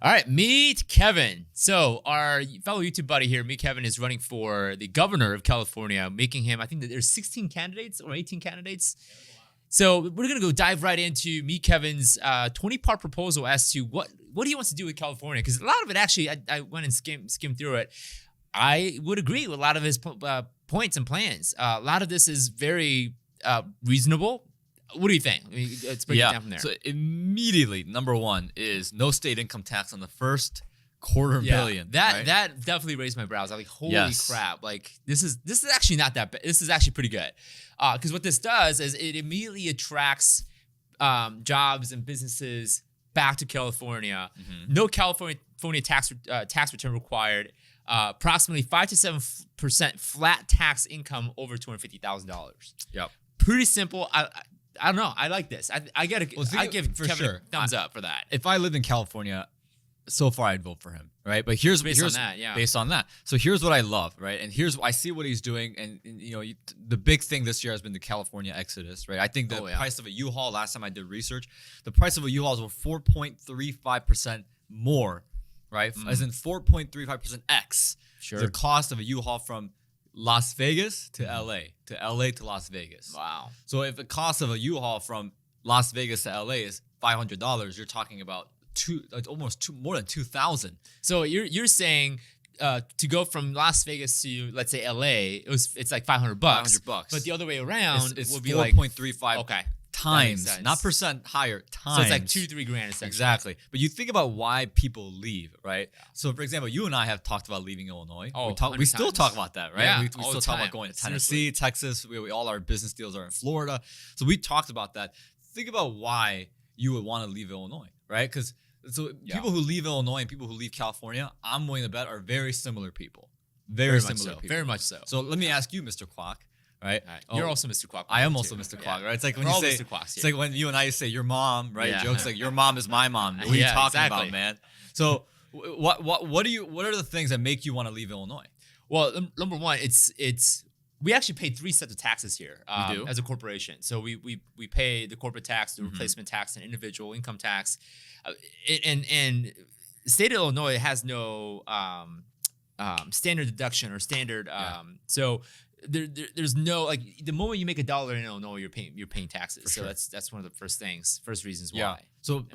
All right, meet Kevin. So our fellow YouTube buddy here, meet Kevin, is running for the governor of California, making him, I think that there's 16 candidates or 18 candidates. So we're going to go dive right into meet Kevin's 20-part proposal as to what he wants to do with California. Because a lot of it, actually, I went and skimmed through it. I would agree with a lot of his points and plans. A lot of this is very reasonable. What do you think? Let's break it down from there. So immediately, number one is no state income tax on the first $250,000. That definitely raised my brows. I'm like, holy crap! Like this is actually not that bad. This is actually pretty good. Because what this does is it immediately attracts jobs and businesses back to California. Mm-hmm. No California tax return required. Approximately 5 to 7% flat tax income over $250,000. Yep. Pretty simple. I don't know. I like this. I give Kevin a thumbs up for that. If I lived in California, so far I'd vote for him, right? But here's based on that. So here's what I love, right? And I see what he's doing, and the big thing this year has been the California exodus, right? I think the price of a U-Haul, last time I did research, the price of a U-Haul is 4.35% more, right? As in 4.35% X. Sure. The cost of a U-Haul from Las Vegas to LA, to Las Vegas. Wow. So if the cost of a U-Haul from Las Vegas to LA is $500, you're talking about more than $2,000. So you're saying to go from Las Vegas to, let's say, LA, it's like $500. $500. But the other way around it's would be 4.35 times, not percent, higher times. So it's like $2-3 grand essentially. Exactly. But you think about why people leave, right? Yeah. So for example, you and I have talked about leaving Illinois. We still talk about that, right? Yeah, we still talk about going to Tennessee, Texas. We all our business deals are in Florida. So we talked about that. Think about why you would want to leave Illinois, right? Because people who leave Illinois and people who leave California, I'm willing to bet, are very similar people. Very similar people. Very much so. So let me ask you, Mr. Kwak. Right? You're also Mr. Kwak. I am also Mr. Kwak, right? It's like when We're you say, Mr. Kwaks it's like when you and I say your mom, right? Yeah. Jokes like your mom is my mom. What are you talking about, man? So what are the things that make you want to leave Illinois? Well, number one, we actually pay 3 sets of taxes here we do? as a corporation. So we pay the corporate tax, the replacement tax, and individual income tax. And the state of Illinois has no standard deduction or standard. So there's no, like, the moment you make $1 in Illinois, you're paying taxes. So that's one of the first reasons why. Yeah. So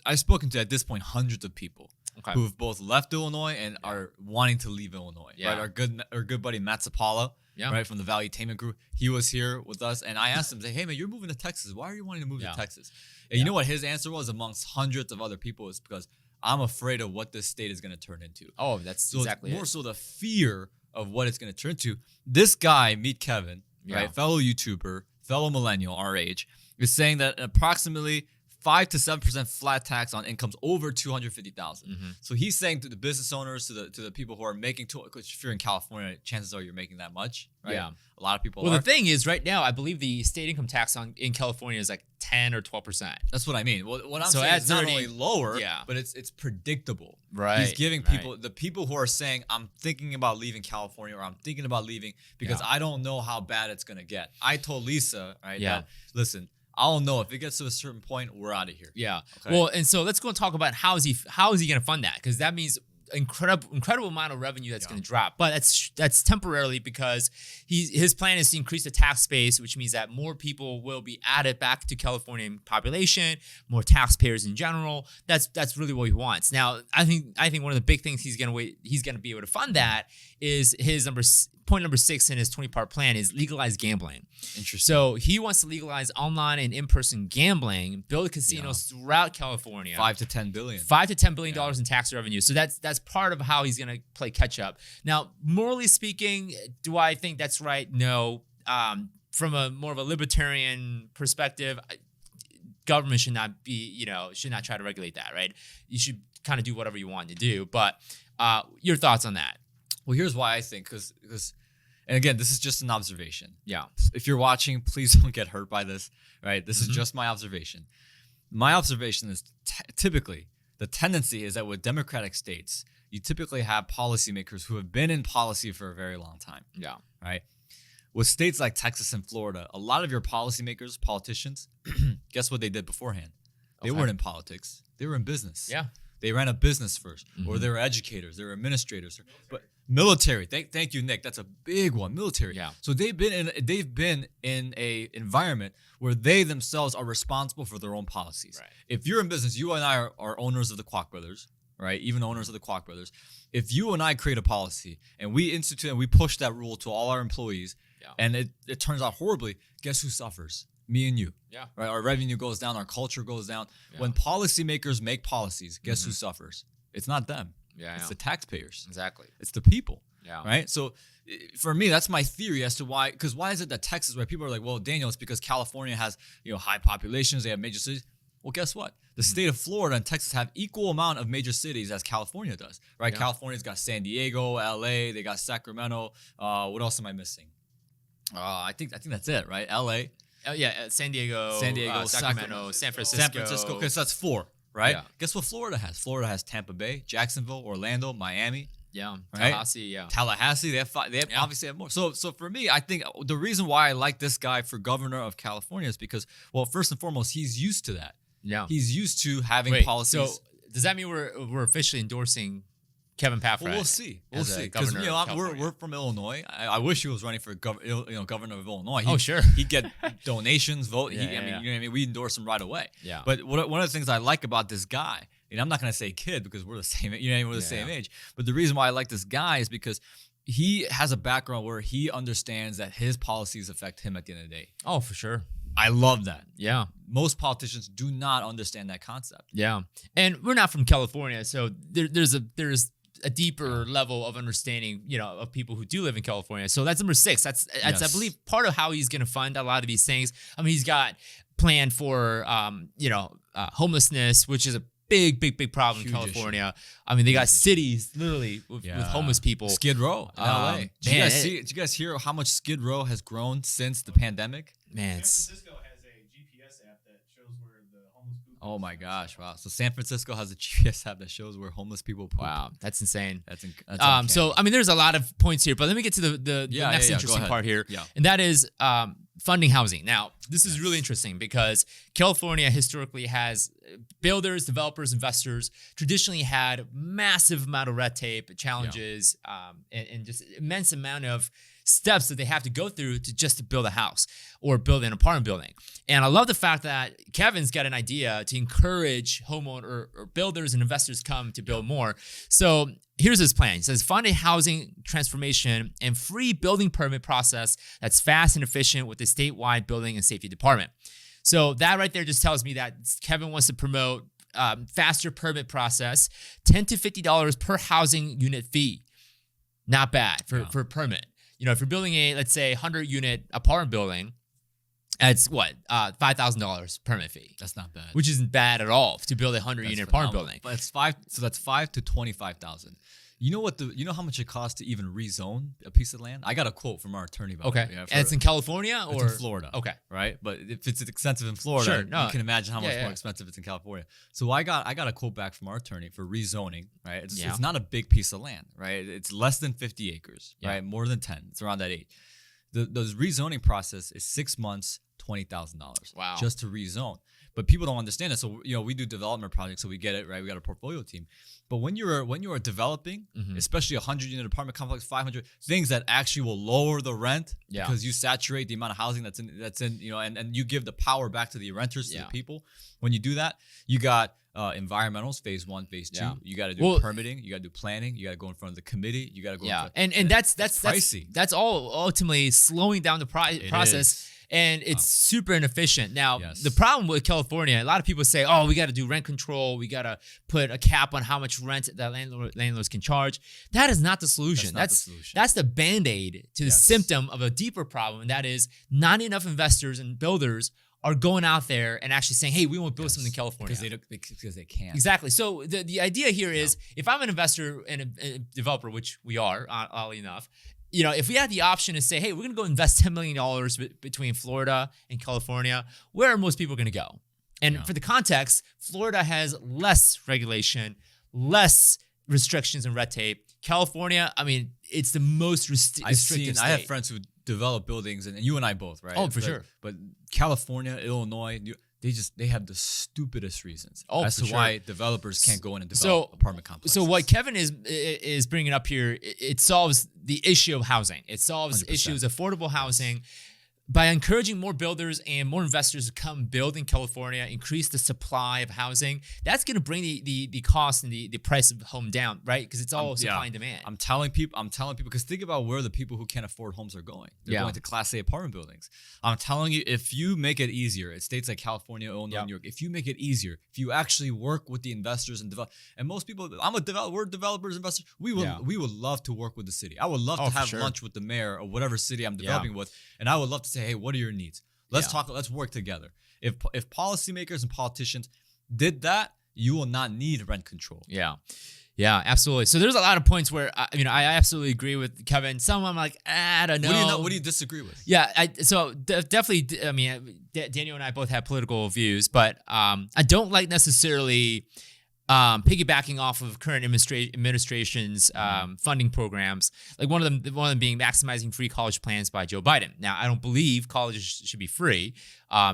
I've spoken to, at this point, hundreds of people who have both left Illinois and are wanting to leave Illinois. Yeah. Right? Our good buddy Matt Zapala, right, from the Valley Tainment Group, he was here with us, and I asked him, hey man, you're moving to Texas. Why are you wanting to move to Texas? And you know what his answer was, amongst hundreds of other people, is because I'm afraid of what this state is going to turn into. Oh, that's exactly more so the fear of what it's going to turn to. This guy, meet Kevin, right, fellow YouTuber, fellow millennial, our age, is saying that approximately 5 to 7% flat tax on incomes over $250,000. So he's saying to the business owners, to the people who are making, because if you're in California, chances are you're making that much, right? Yeah. A lot of people Well, are. the thing is, right now, I believe the state income tax in California is like 10 or 12%. That's what I mean. Well, what I'm saying is not only lower, but it's predictable. Right. He's giving people, the people who are saying, I'm thinking about leaving California, or I'm thinking about leaving because I don't know how bad it's going to get. I told Lisa, right, that, listen, I don't know, if it gets to a certain point, we're out of here. Yeah. Okay. Well, and so let's go and talk about how is he going to fund that? Because that means incredible amount of revenue that's going to drop. But that's temporarily, because his plan is to increase the tax base, which means that more people will be added back to Californian population, more taxpayers in general. That's really what he wants. Now, I think one of the big things he's going to be able to fund that is his point number 6 in his 20-part plan is legalize gambling. Interesting. So he wants to legalize online and in-person gambling, build casinos throughout California. $5 to $10 billion. $5 to $10 billion in tax revenue. So that's part of how he's going to play catch up. Now, morally speaking, do I think that's right? No. From a more of a libertarian perspective, government should not try to regulate that, right? You should kind of do whatever you want to do. But your thoughts on that? Well, here's why I think, because and again, this is just an observation. Yeah. If you're watching, please don't get hurt by this, right? This is just my observation. My observation is typically the tendency is that with democratic states, you typically have policymakers who have been in policy for a very long time. Yeah. Right? With states like Texas and Florida, a lot of your policymakers, politicians, guess what they did beforehand? They weren't in politics. They were in business. Yeah. They ran a business first, or they were educators, they were administrators. But military, thank you, Nick. That's a big one. Military. Yeah. So they've been in a environment where they themselves are responsible for their own policies. Right. If you're in business, you and I are owners of the Kwak brothers, right? Even owners of the Kwak brothers. If you and I create a policy and we institute and we push that rule to all our employees, and it turns out horribly, guess who suffers? Me and you. Yeah. Right. Our revenue goes down. Our culture goes down. Yeah. When policymakers make policies, guess who suffers? It's not them. Yeah. It's the taxpayers. Exactly. It's the people. Yeah. Right. So for me, that's my theory as to why. Because why is it that Texas, where people are like, well, Daniel, it's because California has high populations. They have major cities. Well, guess what? The state of Florida and Texas have equal amount of major cities as California does. Right. Yeah. California's got San Diego, LA. They got Sacramento. What else am I missing? I think that's it. Right. LA. Oh yeah, San Diego, Sacramento, San Francisco. Because that's 4, right? Yeah. Guess what Florida has? Florida has Tampa Bay, Jacksonville, Orlando, Miami. Yeah, right? Tallahassee. Yeah, Tallahassee. They have 5. They have obviously have more. So for me, I think the reason why I like this guy for governor of California is because, well, first and foremost, he's used to that. Yeah, he's used to having policies. So does that mean we're officially endorsing Kevin Paffrath? Well, we'll see. We'll see. Because we're from Illinois. I wish he was running for governor of Illinois. Sure. He'd get donations, vote. You know what I mean? We endorse him right away. Yeah. But one of the things I like about this guy, and I'm not going to say kid because we're the same. We're the same age. But the reason why I like this guy is because he has a background where he understands that his policies affect him at the end of the day. Oh, for sure. I love that. Yeah. Most politicians do not understand that concept. Yeah. And we're not from California, so there's a deeper level of understanding, of people who do live in California. So that's number 6. That's I believe part of how he's going to fund a lot of these things. I mean, he's got planned for homelessness, which is a big problem in California. Issue. I mean, they got cities literally with homeless people. Skid Row in LA. Did you guys hear how much Skid Row has grown since the pandemic? Man, San Francisco has a GPS app that shows where the homeless poop. Oh my gosh! Wow. So San Francisco has a GPS app that shows where homeless people poop. Wow, that's insane. That's so I mean, there's a lot of points here, but let me get to the next interesting part here, and that is funding housing. Now, this is really interesting because California historically has builders, developers, investors traditionally had massive amount of red tape, challenges, and just immense amount of steps that they have to go through to build a house or build an apartment building. And I love the fact that Kevin's got an idea to encourage homeowner or builders and investors come to build more. So here's his plan. He says, fund a housing transformation and free building permit process that's fast and efficient with the statewide building and safety department. So that right there just tells me that Kevin wants to promote faster permit process, $10 to $50 per housing unit fee. Not bad for a permit. If you're building let's say 100-unit apartment building, that's what, $5,000 permit fee. That's not bad. Which isn't bad at all to build a 100-unit apartment building. But it's $5,000 to $25,000. You know how much it costs to even rezone a piece of land? I got a quote from our attorney about it. And it's in California or? It's in Florida. Okay. Right? But if it's expensive in Florida, you can imagine how much more expensive it's in California. So I got a quote back from our attorney for rezoning, right? It's not a big piece of land, right? It's less than 50 acres, right? More than 10. It's around that age. The rezoning process is 6 months, $20,000. Wow. Just to rezone. But people don't understand it. So, we do development projects, so we get it, right? We got a portfolio team. But when you are developing, especially a 100-unit apartment complex, 500 things that actually will lower the rent because you saturate the amount of housing that's in, and you give the power back to the renters, to the people. When you do that, you got environmentals, phase 1, phase 2. You got to do permitting, you got to do planning, you got to go in front of the committee, you got to go. And that's pricey. That's all ultimately slowing down the process. And it's super inefficient. Now, the problem with California, a lot of people say, oh, we got to do rent control. We got to put a cap on how much rent that landlords can charge. That is not the solution. That's the Band-Aid to the symptom of a deeper problem. And that is not enough investors and builders are going out there and actually saying, hey, we want to build something in California. Because they can't. Exactly. So the idea here is if I'm an investor and a developer, which we are, oddly enough, if we had the option to say, hey, we're going to go invest $10 million between Florida and California, where are most people going to go? And for the context, Florida has less regulation, less restrictions and red tape. California, I mean, it's the most restricted state. I have friends who develop buildings, and you and I both, right? Oh, for sure. But California, Illinois, they have the stupidest reasons as for to why developers can't go in and develop So- apartment complexes. So what Kevin is bringing up here, it solves the issue of housing. It solves 100%. issues of affordable housing by encouraging more builders and more investors to come build in California, increase the supply of housing. That's going to bring the cost and the price of home down, right? Because it's all supply and demand. I'm telling people, because think about where the people who can't afford homes are going. They're Yeah. going to Class A apartment buildings. I'm telling you, if you make it easier, it's states like California, Illinois, New York, if you make it easier, if you actually work with the investors and develop, and most people, we're developers, investors, we would love to work with the city. I would love to have lunch with the mayor or whatever city I'm developing with, and I would love to say, hey, what are your needs? Let's talk. Let's work together. If policymakers and politicians did that, you will not need rent control. Yeah, absolutely. So there's a lot of points where I absolutely agree with Kevin. Some I'm like, I don't know. What do you disagree with? Yeah, definitely. I mean, Daniel and I both have political views, but I don't like necessarily piggybacking off of current administration's funding programs, like one of them being maximizing free college plans by Joe Biden. Now, I don't believe colleges should be free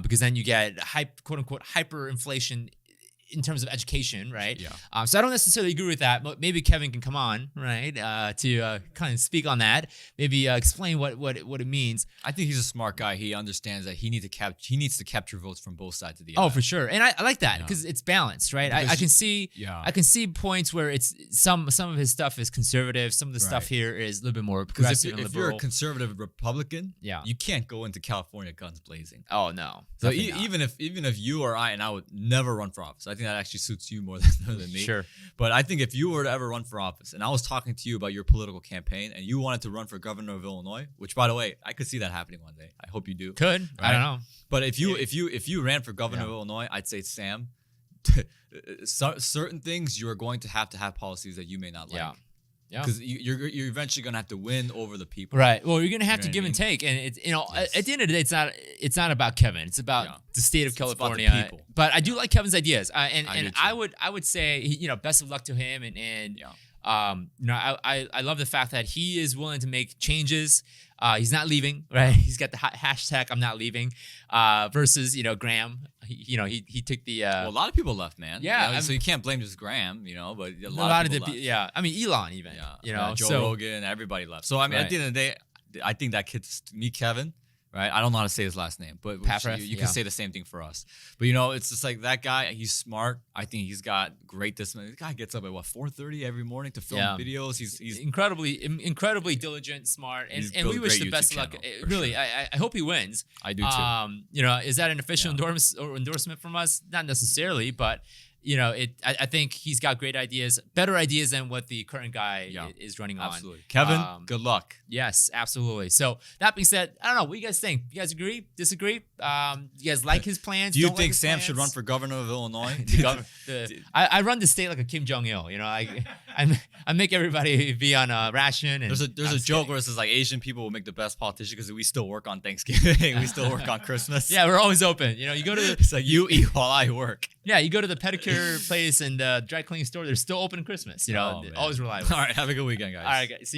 because then you get quote unquote hyperinflation in terms of education, right? Yeah. So I don't necessarily agree with that. But maybe Kevin can come on, right, to kind of speak on that. Maybe explain what it means. I think he's a smart guy. He understands that he needs to capture votes from both sides of the aisle. Oh, for sure, and I like that because it's balanced, right? I can see points where it's some of his stuff is conservative, some of the stuff here is a little bit more progressive and if liberal. you're a conservative Republican, Yeah. you can't go into California guns blazing. Oh no, So even if you or I, and I would never run for office. I think that actually suits you more than me. Sure. But I think if you were to ever run for office, and I was talking to you about your political campaign, and you wanted to run for governor of Illinois, which by the way, I could see that happening one day. I hope you do. Could. Right? I don't know. But if you ran for governor of Illinois, I'd say, Sam, certain things you are going to have policies that you may not like. Yeah. Because you're eventually gonna have to win over the people. Right. Well, you're gonna have to know give what I and take, and it's Yes. at the end of the day, it's not about Kevin. It's about the state of It's about the California. people. But I do like Kevin's ideas, and I do too. I would say best of luck to him, and I love the fact that he is willing to make changes. He's not leaving, right? He's got the hashtag I'm not leaving, versus Graham. He took the. Well, a lot of people left, man. Yeah, so you can't blame just Graham, but a a lot of the people left. yeah. I mean Elon even. Joe Rogan, everybody left. So I mean, at the end of the day, I think that kid's Kevin. Right, I don't know how to say his last name, but you can say the same thing for us. But it's just like that guy. He's smart. I think he's got great discipline. The guy gets up at 4:30 every morning to film videos. He's incredibly diligent, smart, and we wish the best of luck. Really, sure. I hope he wins. I do too. Is that an official endorsement from us? Not necessarily, but. I think he's got great ideas, better ideas than what the current guy is running on. Absolutely. Kevin, good luck. Yes, absolutely. So that being said, I don't know. What do you guys think? You guys agree? Disagree? You guys like his plans? Do you Don't think like his Sam plans? should run for governor of Illinois? I run the state like a Kim Jong-il. I make everybody be on a ration. And there's a joke where it says like Asian people will make the best politicians because we still work on Thanksgiving. We still work on Christmas. Yeah, we're always open. You go to it's like you eat while I work. Yeah, you go to the pedicure place and the dry cleaning store. They're still open Christmas. Always reliable. All right, have a good weekend, guys. All right, guys. See you.